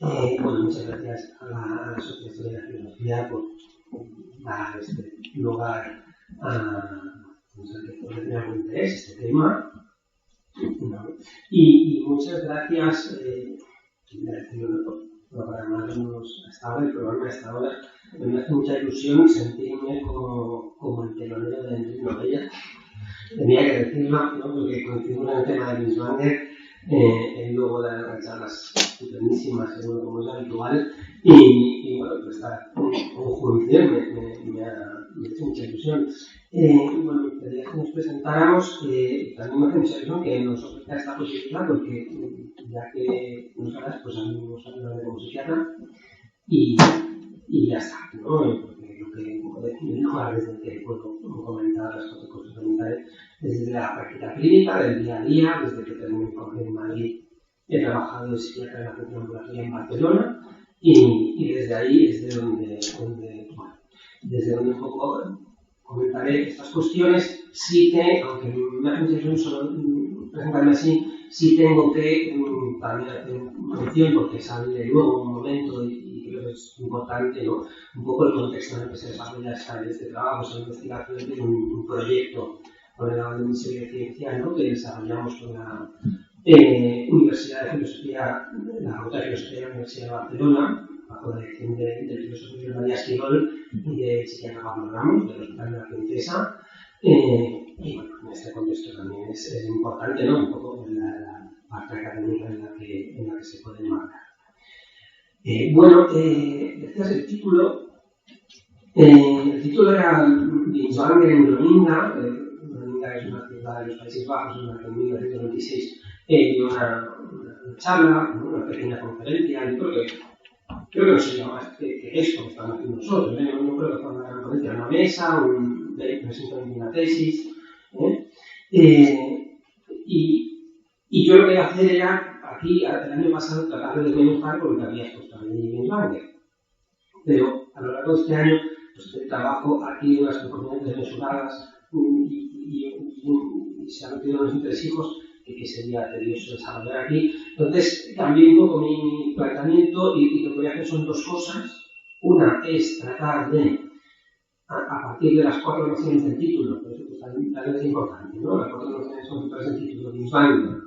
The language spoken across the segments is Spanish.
Bueno, muchas gracias a la Asociación de la Filosofía por dar este lugar a que tenga algún interés este tema. ¿No? Y muchas gracias por programarnos hasta ahora, el programa hasta ahora. Me hace mucha ilusión sentirme como el telonero de Enrique Novella. Tenía que decirlo, ¿no? Porque coincido en el tema de Binswanger. Él luego de las charlas estupendísimas, como es habitual, y bueno, pues esta conjunción me ha hecho mucha ilusión. Bueno, me gustaría que nos presentáramos, también me hace mucha ilusión que nos ofrezca esta posibilidad, porque ya que nos hablas, pues a mí me gusta hablar como psiquiatra, y ya está, ¿no? Porque lo que puedo decir mejor desde que puedo comentar las cosas fundamentales desde la práctica clínica, del día a día, desde que terminé en Madrid, he trabajado de psiquiatra en la Fundación Ambulancia en Barcelona, y desde ahí es desde donde un poco comentaré estas cuestiones. Sí que, aunque me hace mucha ilusión solo presentarme así, sí tengo que también hacer mención, porque sale luego un momento y creo que es importante, ¿no? Un poco el contexto en el que se desarrolla este trabajo, esta investigación, de un proyecto con el grado de Ministerio de Ciencia, ¿no? Que desarrollamos con la Universidad de Filosofía, la Facultad de Filosofía de la Universidad de Barcelona, bajo la dirección del filósofo María Esquirol y del psiquiatra Pablo Ramos, del Hospital de la Princesa. Y bueno, en este contexto también es importante, ¿no? Un poco la parte académica en la que se puede enmarcar. Bueno, decías el título. El título era Binswanger en Groninga. Groninga es una ciudad de los Países Bajos en la que en 1926 dio una charla, una pequeña conferencia. Yo creo que no sería más que esto que estamos haciendo nosotros. No creo que fue una gran conferencia, una mesa, presentación de una tesis. Y yo lo que iba a hacer era, aquí, el año pasado, tratar de desmenuzar por lo que había expuesto en Binswanger. Pero a lo largo de este año, pues el trabajo aquí unas proporciones desmesuradas y se han metido los entresijos que sería tedioso desarrollar aquí. Entonces, cambié un poco mi planteamiento y lo que voy a hacer son dos cosas. Una es tratar de, a partir de las cuatro nociones del título, por eso también es importante, ¿no? Las cuatro nociones son centrales del título: Binswanger,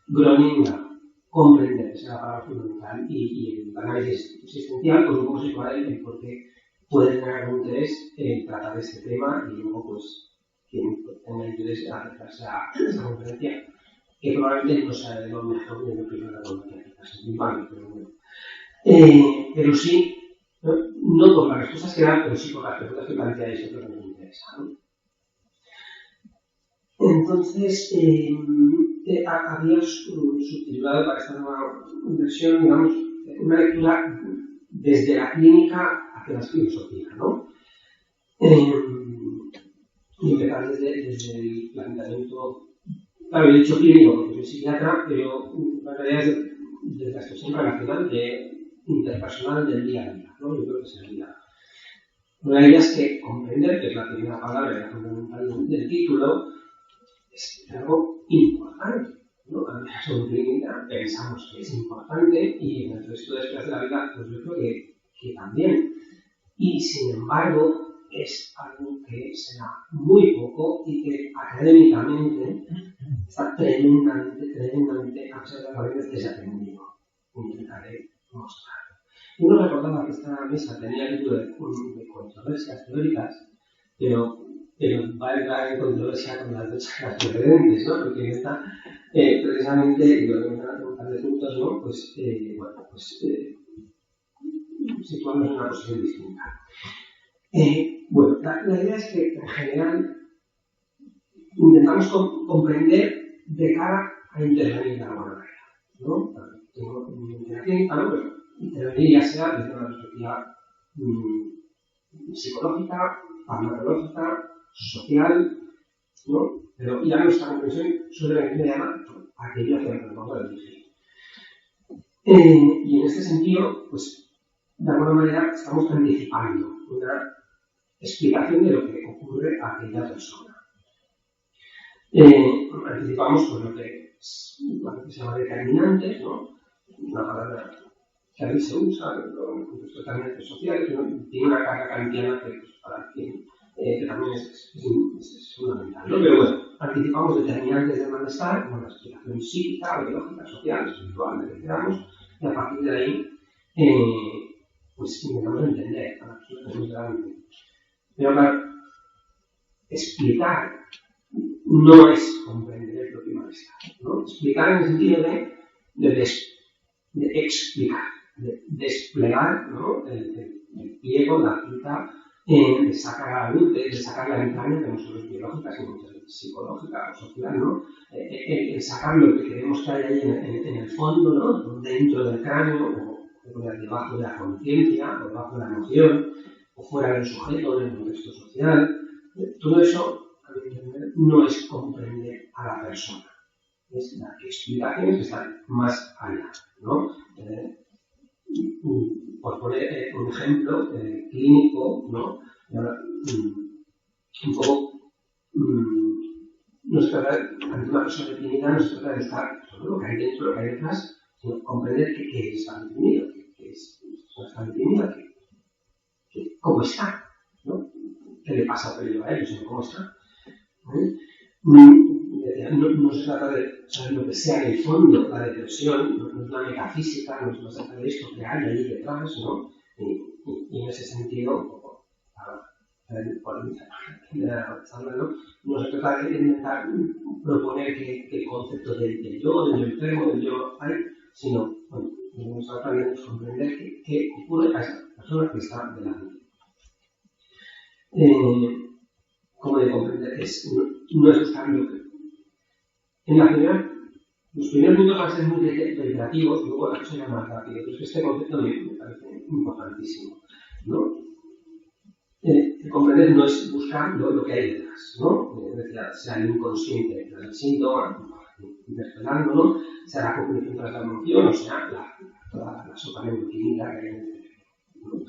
Groninga, comprender, esa es la palabra fundamental, y el análisis existencial, pues un poco situar el por qué puede tener algún interés en tratar este tema, y luego, pues, quien tenga interés en acercarse a esa conferencia, que probablemente no sea de lo mejor de lo que yo la conferencia, es muy válido, pero bueno. Pero sí, no por las respuestas que dan, pero sí por las preguntas que planteáis, que es lo que me interesa, ¿no? Entonces, había subtitulado para esta nueva versión, digamos, una lectura desde la clínica hacia la filosofía, ¿no? Y empezar desde el planteamiento, claro, he dicho clínico porque soy psiquiatra, pero la realidad es desde la expresión relacional interpersonal del día a día, ¿no? Yo creo que sería una de ellas que comprender, que es la primera palabra y la fundamental del título, es algo importante, ¿no? A nosotros en clínica pensamos que es importante y en el resto de esferas de la vida, pues yo creo que también. Y sin embargo, es algo que se da muy poco y que académicamente está tremendamente a pesar de las variables que se ha aprendido. Intentaré mostrarlo. Uno recordaba que esta mesa tenía el título de controversias teóricas, pero va a entrar en controversia con las dos charlas precedentes, ¿no? Porque en esta, precisamente, y lo que van a preguntar de puntos, ¿no? Pues, situarnos en una posición distinta. Bueno, la idea es que, en general, intentamos comprender de cara a intervenir de alguna manera, ¿no? Tengo una clínica, ¿no? Pero intervenir ya sea desde una perspectiva psicológica, farmacológica, social, ¿no? Pero ya nuestra comprensión suele venir a aquello hacia lo que nos vamos a dirigir. Y en este sentido, pues, de alguna manera estamos anticipando una explicación de lo que ocurre a aquella persona. Anticipamos pues, lo que se llama determinantes, ¿no? Una palabra que a veces se usa en los determinantes sociales, ¿no? Tiene una carga kantiana que, pues, para quien, que también es fundamental, ¿no? Pero bueno, anticipamos determinantes del malestar, con la explicación psíquica, biológica, social, espiritual, de que queramos, y a partir de ahí, pues intentamos entender a la persona que tenemos delante. Pero claro, explicar no es comprender el propio malestar, ¿no? Explicar en el sentido de explicar, de desplegar, ¿no? el pliego, la cita, de sacar a la luz, de sacar la entraña, que no solo es biológica, sino muchas veces psicológica o social, ¿no? El sacar lo que queremos que hay ahí en el fondo, ¿no? Dentro del cráneo, o debajo de la conciencia, o debajo de la emoción, o fuera del sujeto, en el contexto social. Todo eso, a mi entender, no es comprender a la persona. Es dar explicaciones que están más allá, ¿no? Por poner un ejemplo clínico, ¿no? Un poco, no se trata, ante una persona definida, no se trata de estar sobre lo que hay dentro, lo que hay detrás, sino comprender qué es estar definido, qué es estar definida, cómo está, ¿no? ¿Qué le pasa a ellos, sino cómo está? No se trata de saber lo que sea en el fondo, la depresión, no es una metafísica, no es acerca de esto que hay ahí detrás, ¿no? Y en ese sentido, un poco, no se trata de intentar proponer que el concepto del yo, del yo enfermo, del yo hay, sino, bueno, nos trata de comprender qué ocurre a esa persona que está delante. Como de comprender, no es buscar lo que. En la primera, los primeros minutos van a ser muy reiterativos, luego la cosa irá más rápido. Pero es que este concepto me parece importantísimo, ¿no? El comprender no es buscar lo que hay detrás, ¿no? Es decir, sea el inconsciente detrás del síntoma, interpelándolo, sea la cognición tras la emoción, o sea, toda la sopa neuroquímica que hay en el cerebro,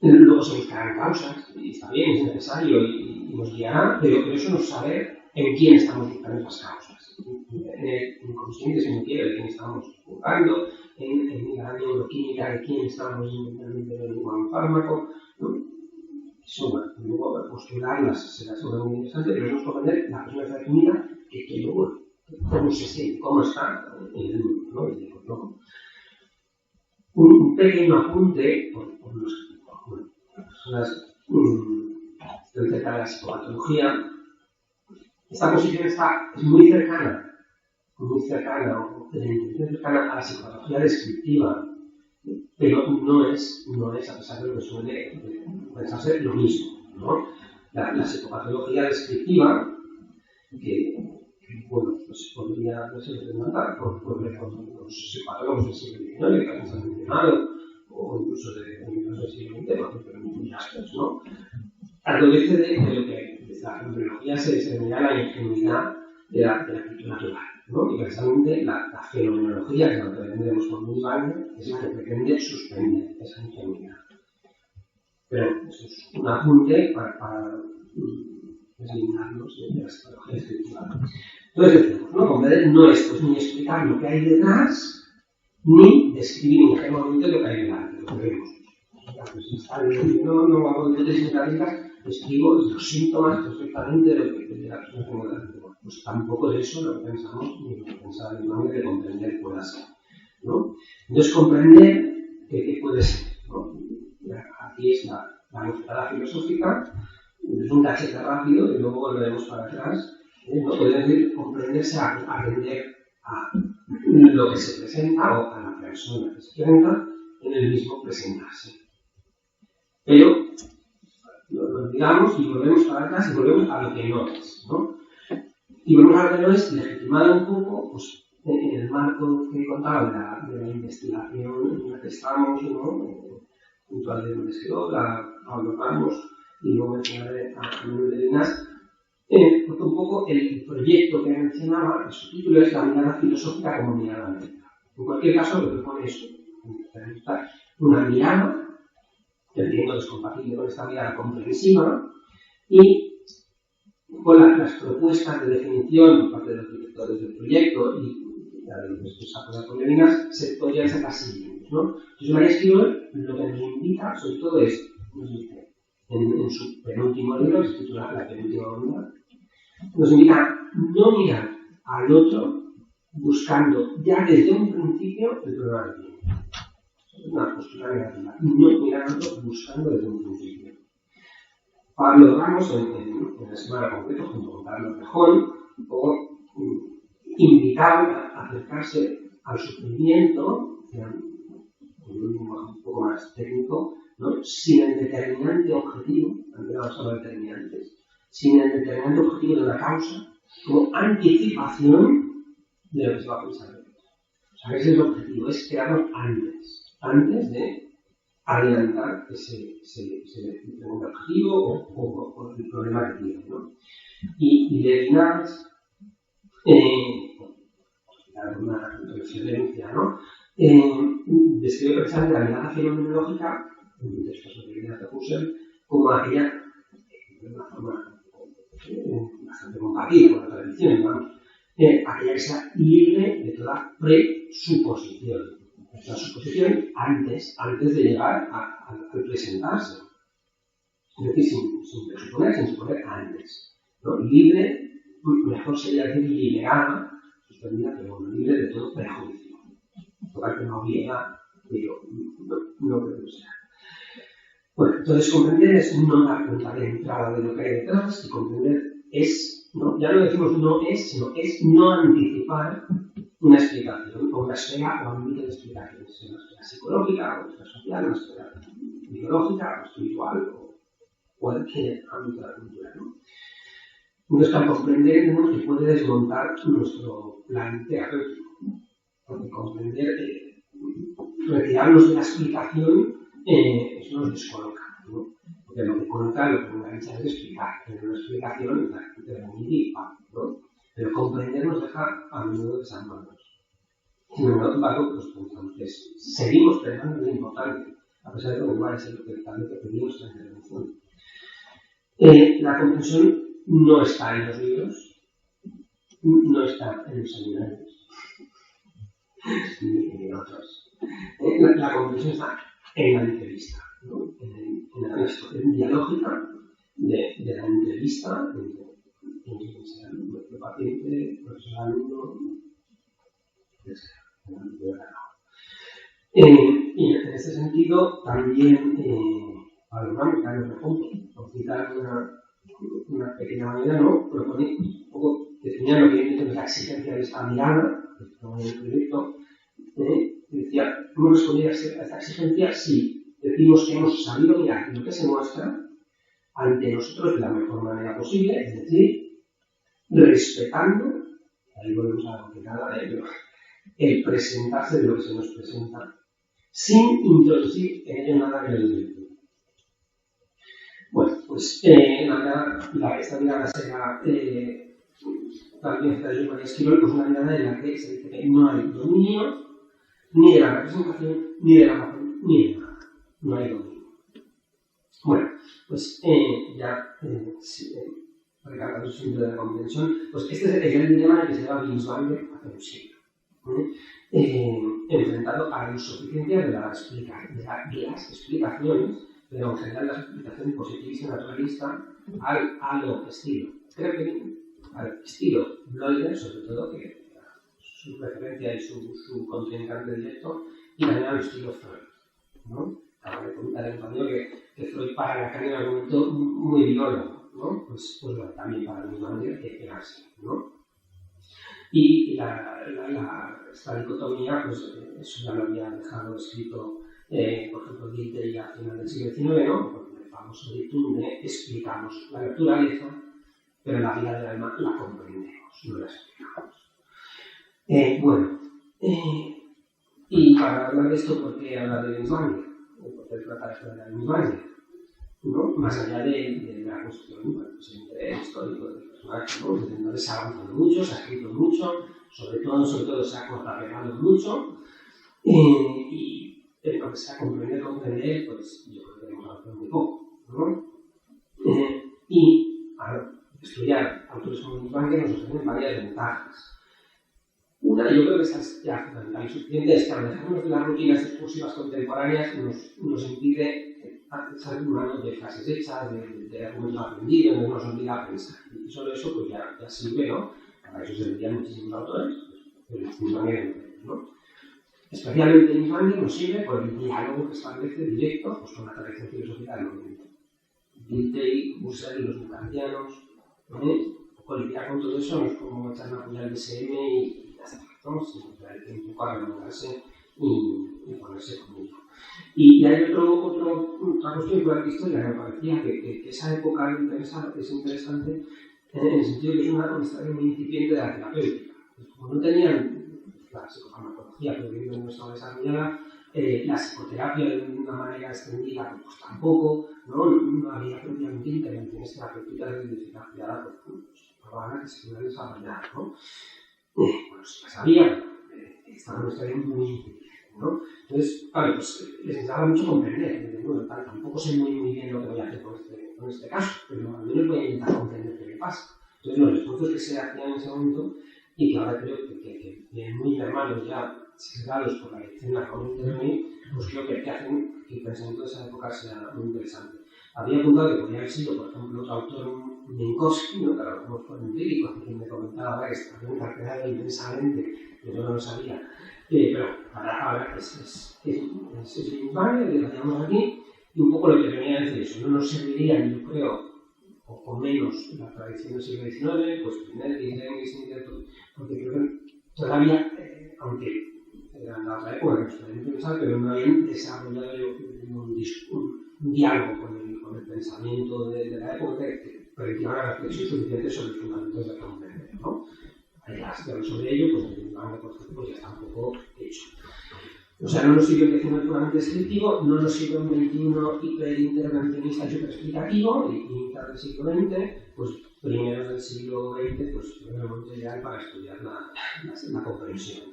¿no? Luego se buscarán causas, y está bien, es necesario y nos guiará, pero eso no es saber en quién estamos buscando esas causas. En el inconsciente, si no quiere, de quién estamos buscando, en la neuroquímica de quién estamos intentando un fármaco, ¿no? Eso, bueno, luego postularlas será seguro muy interesante, pero eso es comprender la persona definida que luego, cómo se siente, cómo está en el mundo, ¿no? Un pequeño apunte por las personas cerca de la psicopatología. Esta posición es muy cercana a la psicopatología descriptiva, pero no es, a pesar de lo que suele pensarse, lo mismo, ¿no? La psicopatología descriptiva, que bueno, pues podría representar por los psicopatólogos del siglo XIX, que antes han mencionado, o incluso del siglo XX, pero muy astres, ¿no? Adolece de lo que desde la fenomenología se denomina la ingenuidad de la actitud natural, ¿no? Y precisamente la fenomenología, que es la que entendemos por muy válida, es la que pretende suspender esa ingenuidad. Pero eso es un apunte para desligarnos de la psicología descriptiva. Entonces decimos, ¿no? Comprender no es pues, ni explicar lo que hay detrás, ni describir ingenuamente lo que hay delante, lo que vemos. Pues si está bien, no hago de técnicas, escribo los síntomas perfectamente de la persona que tengo delante. Pues tampoco de eso lo que pensamos, ni lo que pensaba el nombre de comprender pueda ser, ¿no? Entonces comprender que puede ser, ¿no? Aquí es la búsqueda filosófica, es un cachete rápido y luego volveremos para atrás, ¿no? Puede decir comprenderse a aprender a lo que se presenta o a la persona que se presenta en el mismo presentarse. Pero lo olvidamos y volvemos para atrás y volvemos a lo que no es, ¿no? Y volvemos a lo que no es legitimado un poco, pues, en el marco que he contado de la investigación en la que estamos, ¿no? Junto a León Esquedola, Pablo Ramos y luego mencionaré a Manuel de Linas, porque un poco el proyecto que mencionaba, su título es La mirada filosófica como mirada médica. En cualquier caso, lo que pone es una mirada que entiendo es compatible con esta mirada comprensiva y con las propuestas de definición por parte de los directores del proyecto y ya después apoyar por Levinas, se podrían ser las siguientes, ¿no? Entonces, María Esquirol lo que nos invita, sobre todo, es, nos dice, en su penúltimo libro, que se titula La penúltima bondad, nos invita a no mirar al otro buscando ya desde un principio el problema que tiene. Es una postura negativa. No mirar al otro buscando desde un principio. Pablo Ramos, en la semana concreta, junto con Carlos Rejón, invitaba a acercarse al sufrimiento, con un lenguaje un poco más técnico, ¿no? Sin el determinante objetivo, antes vamos a hablar de determinantes, sin el determinante objetivo de la causa, como anticipación de lo que se va a pensar. O sea, ese es el objetivo, es crearnos antes de adelantar ese objetivo o el problema que tiene, ¿no? Y Levinas, una referencia, ¿no? Describe precisamente la mirada fenomenológica, en un texto sobre Levinas de Husserl, como aquella, de una forma bastante compartida con la tradición, ¿no? Aquella que sea libre de toda presuposición. La suposición antes de llegar al presentarse. Es decir, sin presuponer, sin suponer antes, ¿no? Libre, mejor sería decir liberada, suspendida, pero bueno, libre de todo prejuicio. Tocar que no obliga, pero no creo que sea. Bueno, entonces comprender es no dar cuenta de entrada de lo que hay detrás, y comprender es, ¿no? Ya no decimos no es, sino es no anticipar una explicación, o una esfera o ámbito de explicaciones, una esfera psicológica, una esfera social, una esfera biológica, o espiritual, o cualquier ámbito de la cultura, ¿no? Entonces, para comprender, tenemos que puede desmontar nuestro plan terapéutico, porque comprender, retirarnos de la explicación, eso nos descoloca, ¿no? Porque lo que coloca, lo que organiza es explicar, tener una explicación interpretativa, ¿no? Pero comprender nos deja a menudo desarmados. Sin embargo, pues pensamos que seguimos pensando que es importante, a pesar de que no va a ser lo que pedimos en la intervención. La comprensión no está en los libros, no está en los seminarios, ni en otros. La comprensión está en la entrevista, ¿no? En la situación dialógica de la entrevista entre nuestro paciente, profesor alumno, etc. Y en este sentido, también Pablo Carlos Rejón, por citar una pequeña manera, ¿no? Propone un poco definir lo que viene siendo la exigencia de esta mirada, en el proyecto, decía, ¿cómo responder a esta exigencia si decimos que hemos sabido mirar lo que se muestra ante nosotros de la mejor manera posible, es decir, respetando, ahí volvemos a la complicada de ello, el presentarse de lo que se nos presenta, sin introducir en ello nada que lo divierta. Bueno, pues esta mirada será también de María Esquirol, pues una mirada en la que se dice que no hay dominio ni de la representación, ni de la razón, ni de nada. No hay dominio. Bueno, pues recargando el sentido de la comprensión, pues este es el dilema en el que se lleva Binswanger hace un siglo. Enfrentado a la insuficiencia de las explicaciones, pero en general la explicación positivista naturalista a lo estilo. Creo que al estilo Bloider, sobre todo, que su referencia y su contrincante directo, y también al estilo Freud, ¿no? Acabo de comentar en español que Freud para Lacan era un argumento muy biólogo, ¿no? Pues bueno, también para Binswanger que era así, ¿no? Y esta dicotomía, pues eso ya lo había dejado escrito, por ejemplo, Giltey a final del siglo XIX, ¿no? Porque el famoso dictum de explicamos la naturaleza, pero la vida del alma la comprendemos, no la explicamos. Y para hablar de esto, ¿por qué hablar de Binswanger? ¿Por qué tratar esto de Binswanger? ¿No? Más allá de la cuestión, bueno, pues el interés histórico del personaje, ¿no? Entonces se ha avanzado mucho, se ha escrito mucho, sobre todo se ha cortapegado mucho, y lo que se ha comprender, pues yo creo que hemos avanzado muy poco, ¿no? Y estudiar autores como Binswanger nos ofrecen varias ventajas. Una, yo creo que esta es ya fundamental y suficiente, es que alejarnos de las rutinas discursivas contemporáneas nos impide salir humano de frases hechas, de argumentos aprendidos, nos obliga a pensar. Y solo eso pues ya sirve, ¿no? Para eso servirían muchísimos autores, pero Binswanger, ¿no? Especialmente Binswanger nos sirve por el diálogo que establece directo pues, con la tradición filosófica del movimiento. Dilthey, Husserl, los kantianos, lidiar con todo eso no es como echar una puñal de SM y ya está, ¿no? Sino que hay que un poco arreglarse y ponerse con ello. Y hay otra cuestión por la historia que me parecía que esa época es interesante en el sentido que es una historia muy incipiente de la terapéutica. Como no tenían la psicofarmacología que hoy no estaba desarrollada, la psicoterapia de una manera extendida, pues tampoco, no había propiamente intervenciones terapéuticas de eficacia probada que se pudieran desarrollar, ¿no? Bueno, si las había, estaba una historia muy incipiente, ¿no? Entonces, vale, pues les necesitaba mucho comprender, bueno, tampoco sé muy bien lo que voy a hacer con este caso, pero al menos voy a intentar comprender qué me pasa. Entonces, los esfuerzos que se hacían en ese momento y que ahora creo que vienen muy hermanos ya sesgados por la lección de la Comunidad de Rey, pues creo que hacen que el pensamiento de esa época sea muy interesante. Había apuntado que podría haber sido, por ejemplo, otro autor, Minkowski, ¿no? Que a lo mejor fue empírico, quien me comentaba ahora que estaba interpretado intensamente, que yo no lo sabía. Pero ahora es Binswanger, que lo hacíamos aquí, y un poco lo que venía a decir eso, no nos serviría, yo creo, o menos la tradición del siglo XIX, pues primer y porque creo que todavía, aunque era la otra época que nos podemos pensar, pero no habían desarrollado un diálogo con el pensamiento de la época que permitía una reflexión suficiente sobre los fundamentos de la comprender, ¿no? Pero sobre ello, pues el Binswanger, por ejemplo, ya está un poco hecho. O sea, no nos sirve un XIX puramente descriptivo, no nos sirve un XXI hiperintervencionista y superexplicativo, y mitad del siglo XX, pues primeros del siglo XX, pues es el momento ideal para estudiar la comprensión,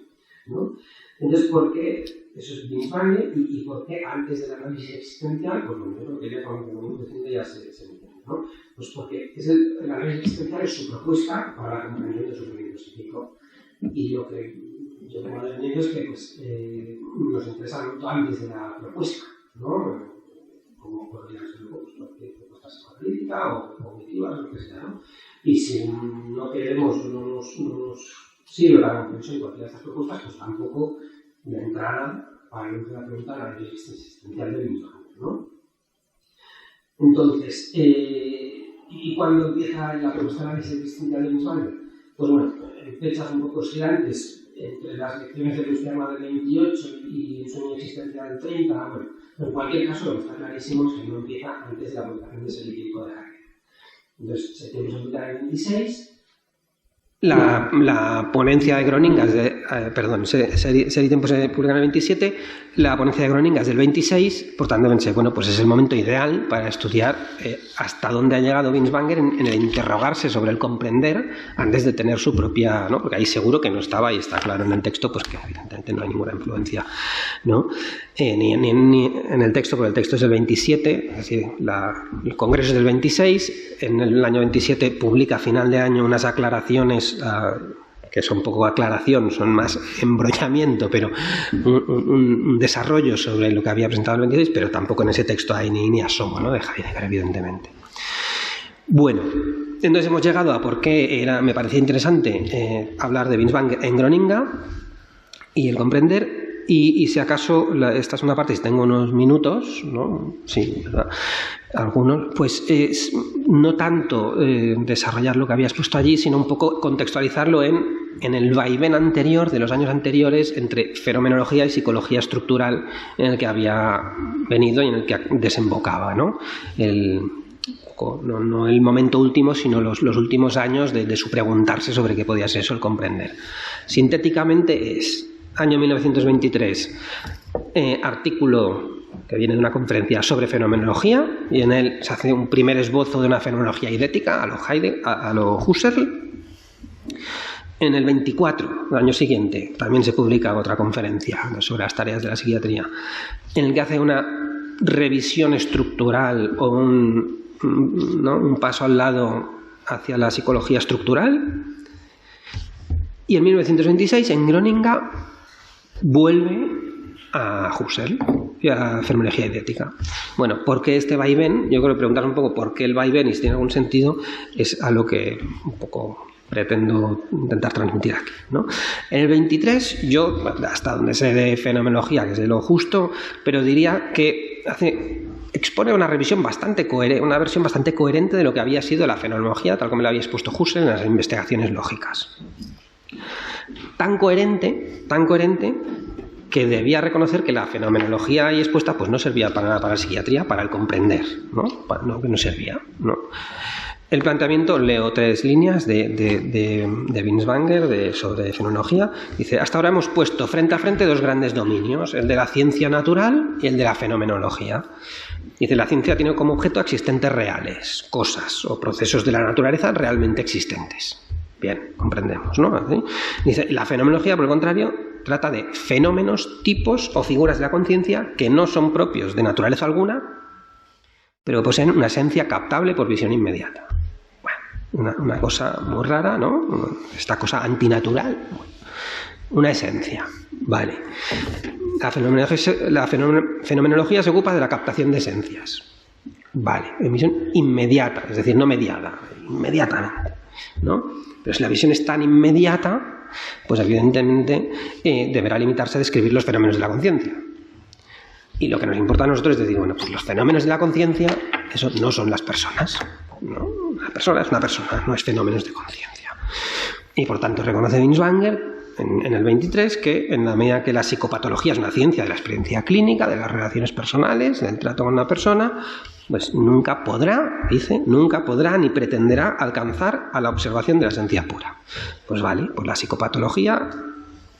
¿no? Entonces, ¿por qué eso es Binswanger y por qué antes del análisis existencial? Pues bueno, yo creo que ya con el momento reciente ya se entiende, ¿no? Pues porque el análisis existencial es su propuesta para la comprensión del sufrimiento psíquico. Y lo que yo tengo entendido es que pues, nos interesa mucho antes de la propuesta, ¿no? Como podrían ser propuestas psicoanalíticas o cognitivas, lo que sea, ¿no? Y si no queremos, no nos sirve la comprensión de cualquiera de estas propuestas, pues tampoco de entrada para que la pregunta la análisis existencial del Binswanger, ¿no? Entonces, ¿y cuándo empieza la propuesta de análisis existencial del Binswanger? Pues bueno, en fechas un poco oscilantes, entre las lecciones de Luis Ferma del 28 y el sueño existencial del 30, bueno, en cualquier caso lo que está clarísimo es que no empieza antes de la publicación de ese libro de Haeckel. Entonces, se tiene que publicar en el 26. La ponencia de Groninga, Seritempo se publica en el 27, la ponencia de Groninga es del 26, por tanto pensé, bueno, pues es el momento ideal para estudiar hasta dónde ha llegado Binswanger en el interrogarse sobre el comprender antes de tener su propia, ¿no? Porque ahí seguro que no estaba y está claro en el texto, pues que evidentemente no hay ninguna influencia, ¿no? Ni en el texto, porque el texto es del 27, es decir, el congreso es del 26, en el año 27 publica a final de año unas aclaraciones que son poco aclaración, son más embrollamiento, pero un desarrollo sobre lo que había presentado el 26, pero tampoco en ese texto hay ni asomo, ¿no? De Heidegger, evidentemente. Bueno, entonces hemos llegado a por qué me parecía interesante hablar de Binswanger en Groninga y el comprender. Y si acaso, esta es una parte, si tengo unos minutos, ¿no? Sí, ¿verdad? Algunos, pues no tanto desarrollar lo que había expuesto allí, sino un poco contextualizarlo en el vaivén anterior, de los años anteriores, entre fenomenología y psicología estructural en el que había venido y en el que desembocaba, ¿no? No el momento último, sino los últimos años de su preguntarse sobre qué podía ser eso, el comprender. Sintéticamente es... Año 1923, artículo que viene de una conferencia sobre fenomenología, y en él se hace un primer esbozo de una fenomenología idética a lo Husserl. En el 24, el año siguiente, también se publica otra conferencia sobre las tareas de la psiquiatría, en el que hace una revisión estructural o un paso al lado hacia la psicología estructural. Y en 1926, en Groninga, vuelve a Husserl y a fenomenología idética. Bueno, ¿por qué este vaivén? Yo creo que preguntar un poco por qué el vaivén, y si tiene algún sentido, es a lo que un poco pretendo intentar transmitir aquí, ¿no? En el 23, yo, hasta donde sé de fenomenología, que es de lo justo, pero diría que expone una versión bastante coherente de lo que había sido la fenomenología, tal como la había expuesto Husserl en las investigaciones lógicas. Tan coherente que debía reconocer que la fenomenología ahí expuesta pues no servía para nada para la psiquiatría, para el comprender, ¿no? Que no servía, ¿no? El planteamiento, leo 3 líneas de Binswanger sobre fenomenología. Dice: hasta ahora hemos puesto frente a frente 2 grandes dominios, el de la ciencia natural y el de la fenomenología. Dice: la ciencia tiene como objeto existentes reales, cosas o procesos de la naturaleza realmente existentes. Bien, comprendemos, ¿no? ¿Sí? Dice: la fenomenología, por el contrario, trata de fenómenos, tipos o figuras de la conciencia que no son propios de naturaleza alguna, pero poseen una esencia captable por visión inmediata. Bueno, una cosa muy rara, ¿no? Esta cosa antinatural. Una esencia. Vale. La fenomenología se ocupa de la captación de esencias. Vale. En visión inmediata, es decir, no mediada, inmediatamente, ¿no? Pero si la visión es tan inmediata, pues evidentemente deberá limitarse a describir los fenómenos de la conciencia. Y lo que nos importa a nosotros es decir, bueno, pues los fenómenos de la conciencia, eso no son las personas, ¿no? Una persona es una persona, no es fenómenos de conciencia. Y por tanto reconoce Binswanger en el 23 que en la medida que la psicopatología es una ciencia de la experiencia clínica, de las relaciones personales, del trato con una persona, pues nunca podrá ni pretenderá alcanzar a la observación de la esencia pura. Pues vale, pues la psicopatología,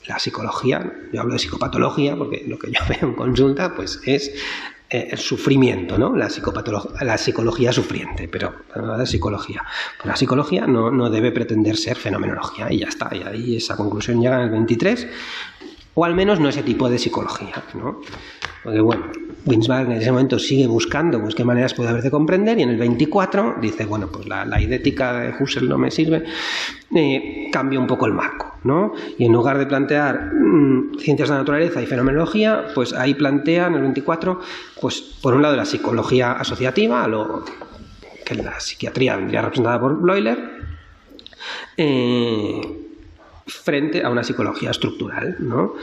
la psicología, yo hablo de psicopatología porque lo que yo veo en consulta pues es el sufrimiento, ¿no? La psicología sufriente, pero la psicología. Pues la psicología no debe pretender ser fenomenología y ya está, y ahí esa conclusión llega en el 23, o al menos no ese tipo de psicología, ¿no? Porque bueno, Binswanger en ese momento sigue buscando pues, qué maneras puede haber de comprender, y en el 24 dice, bueno, pues la idética de Husserl no me sirve, cambia un poco el marco, ¿no? Y en lugar de plantear ciencias de la naturaleza y fenomenología, pues ahí plantea en el 24, pues por un lado la psicología asociativa, que la psiquiatría vendría representada por Bleuler, frente a una psicología estructural, ¿no?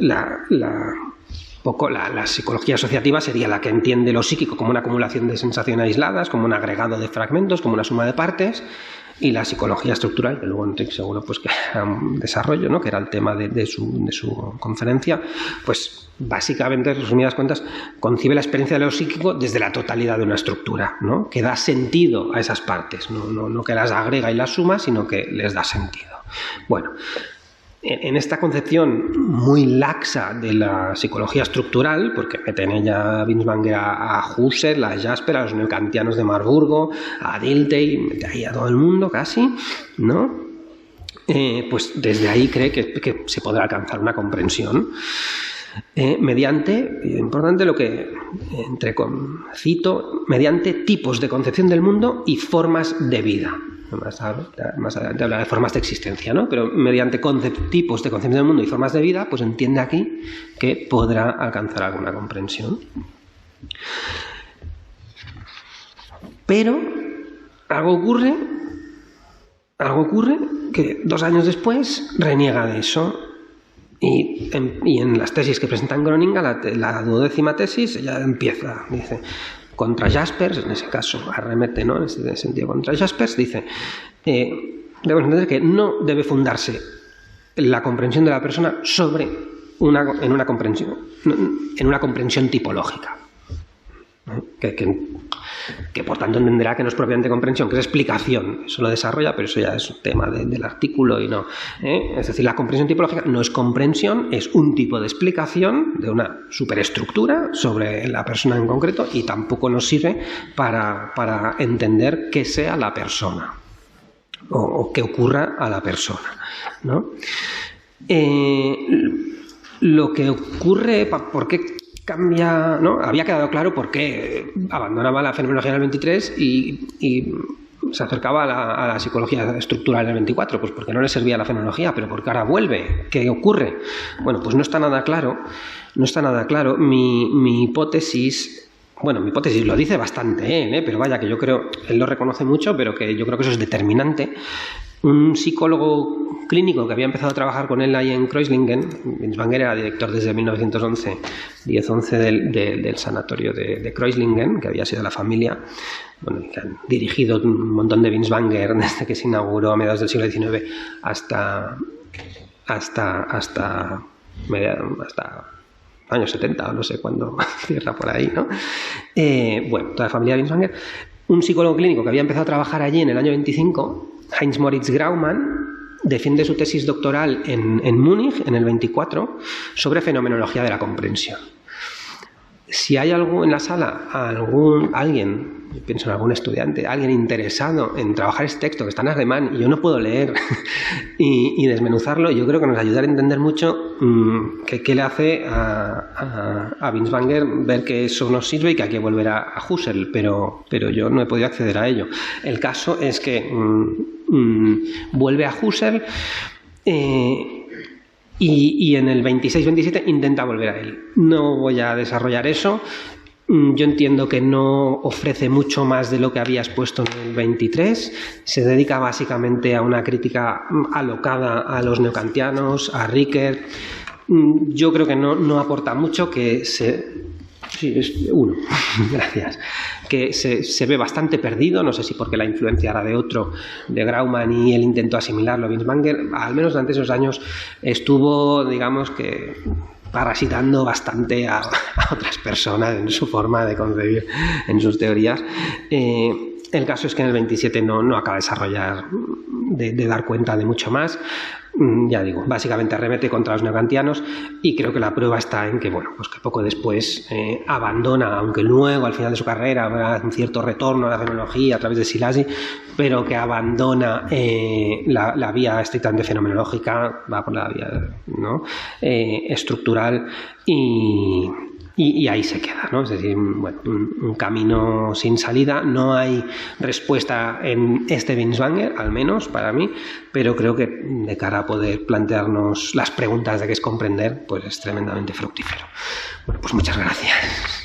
La psicología asociativa sería la que entiende lo psíquico como una acumulación de sensaciones aisladas, como un agregado de fragmentos, como una suma de partes, y la psicología estructural, que luego Enrique seguro pues que era un desarrollo, ¿no? Que era el tema de su conferencia, pues básicamente, en resumidas cuentas, concibe la experiencia de lo psíquico desde la totalidad de una estructura, ¿no? Que da sentido a esas partes, no que las agrega y las suma, sino que les da sentido. Bueno, en esta concepción muy laxa de la psicología estructural, porque mete en ella Binswanger a Husserl, a Jasper, a los neokantianos de Marburgo, a Dilthey, mete ahí a todo el mundo casi, ¿no? Pues desde ahí cree que se podrá alcanzar una comprensión mediante, importante lo que cito, mediante tipos de concepción del mundo y formas de vida. Más adelante habla de formas de existencia, ¿no? Pero mediante tipos de concepción del mundo y formas de vida, pues entiende aquí que podrá alcanzar alguna comprensión. Pero algo ocurre que 2 años después reniega de eso. Y en las tesis que presenta en Groninga, la 12ª tesis, ya empieza, dice, contra Jaspers, en ese caso arremete, ¿no? En ese sentido contra Jaspers, dice, debemos entender que no debe fundarse la comprensión de la persona en una comprensión tipológica. Que por tanto entenderá que no es propiamente comprensión, que es explicación. Eso lo desarrolla, pero eso ya es un tema del artículo y no. Es decir, la comprensión tipológica no es comprensión, es un tipo de explicación de una superestructura sobre la persona en concreto, y tampoco nos sirve para entender qué sea la persona o qué ocurra a la persona, ¿no? Lo que ocurre, ¿por qué cambia, ¿no? Había quedado claro por qué abandonaba la fenomenología en el 23 y se acercaba a la psicología estructural en el 24, pues porque no le servía la fenomenología, pero porque ahora vuelve. ¿Qué ocurre? Bueno, pues no está nada claro. Mi hipótesis... Bueno, mi hipótesis lo dice bastante él, pero vaya, que yo creo, él lo reconoce mucho, pero que yo creo que eso es determinante. Un psicólogo clínico que había empezado a trabajar con él ahí en Kreuzlingen, Binswanger era director desde 1911, 10-11 del sanatorio de Kreuzlingen, que había sido la familia, bueno, que han dirigido un montón de Binswanger desde que se inauguró a mediados del siglo XIX hasta años 70 o no sé cuándo cierra por ahí, ¿no? Bueno, toda la familia de Binswanger. Un psicólogo clínico que había empezado a trabajar allí en el año 25, Heinz Moritz Graumann, defiende su tesis doctoral en Múnich en el 24 sobre fenomenología de la comprensión. Si hay algo en la sala, alguien, yo pienso en algún estudiante, alguien interesado en trabajar este texto que está en alemán y yo no puedo leer y desmenuzarlo, yo creo que nos ayudará a entender mucho qué le hace a Binswanger ver que eso nos sirve y que hay que volver a Husserl, pero yo no he podido acceder a ello. El caso es que vuelve a Husserl y en el 26-27 intenta volver a él. No voy a desarrollar eso. Yo entiendo que no ofrece mucho más de lo que había expuesto en el 23. Se dedica básicamente a una crítica alocada a los neokantianos, a Rickert. Yo creo que no aporta mucho, Sí, es uno. Gracias. Que se ve bastante perdido, no sé si porque la influencia era de otro, de Graumann, y él intentó asimilarlo a Binswanger. Al menos durante esos años estuvo, digamos que, parasitando bastante a otras personas en su forma de concebir, en sus teorías. El caso es que en el 27 no acaba de desarrollar, de dar cuenta de mucho más. Ya digo, básicamente arremete contra los neokantianos y creo que la prueba está en que, bueno, pues que poco después abandona, aunque luego al final de su carrera habrá un cierto retorno a la fenomenología a través de Szilágyi, pero que abandona la vía estrictamente fenomenológica, va por la vía, ¿no?, estructural y ahí se queda, ¿no? Es decir, bueno, un camino sin salida. No hay respuesta en este Binswanger, al menos para mí, pero creo que de cara a poder plantearnos las preguntas de qué es comprender, pues es tremendamente fructífero. Bueno, pues muchas gracias.